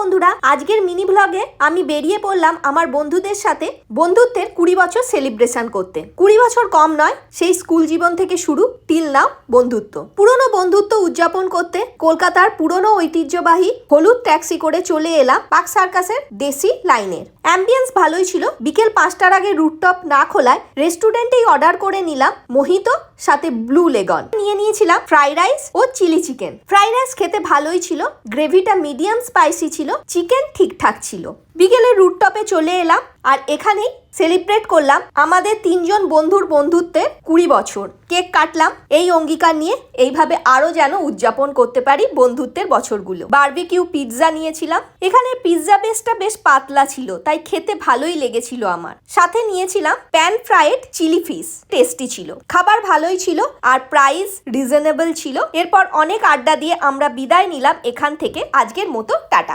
বন্ধুরা, আজকের মিনি ব্লগে আমি বেরিয়ে পড়লাম আমার বন্ধুদের সাথে বন্ধুত্বের 20 বছর সেলিব্রেশন করতে। 20 বছর কম নয়, সেই স্কুল জীবন থেকে শুরু টিল নাও বন্ধুত্ব। পুরনো বন্ধুত্ব উদযাপন করতে কলকাতার পুরনো ঐতিহ্যবাহী হলুদ ট্যাক্সি করে চলে এলাম পার্ক সার্কাসের দেশি লাইনের। অ্যাম্বিয়েন্স ভালোই ছিল। বিকেল 5টার আগে রুটটপ না খোলায় রেস্টুরেন্টেই অর্ডার করে নিলাম মোহিতো সাথে ব্লু লেগন। নিয়ে নিয়েছিলাম ফ্রাইড রাইস ও চিলি চিকেন। ফ্রাইড রাইস খেতে ভালোই ছিল, গ্রেভিটা মিডিয়াম স্পাইসি ছিল, চিকেন ঠিকঠাক ছিল। বিকেলে রুটটপে চলে এলাম আর এখানেই সেলিব্রেট করলাম আমাদের 3 জন বন্ধুর বন্ধুত্বের 20 বছর। কেক কাটলাম এই অঙ্গীকার নিয়ে এইভাবে আরো যেন উদযাপন করতে পারি বন্ধুত্বের বছরগুলো। বারবিকিউ পিৎজা নিয়েছিলাম। এখানে পিৎজা বেসটা বেশ পাতলা ছিল, তাই খেতে ভালোই লেগেছিল আমার। সাথে নিয়েছিলাম pan fried chilli fish, tasty ছিল। খাবার ভালোই ছিল আর প্রাইস রিজনেবল ছিল। এরপর অনেক আড্ডা দিয়ে আমরা বিদায় নিলাম এখান থেকে। আজকের মতো টাটা।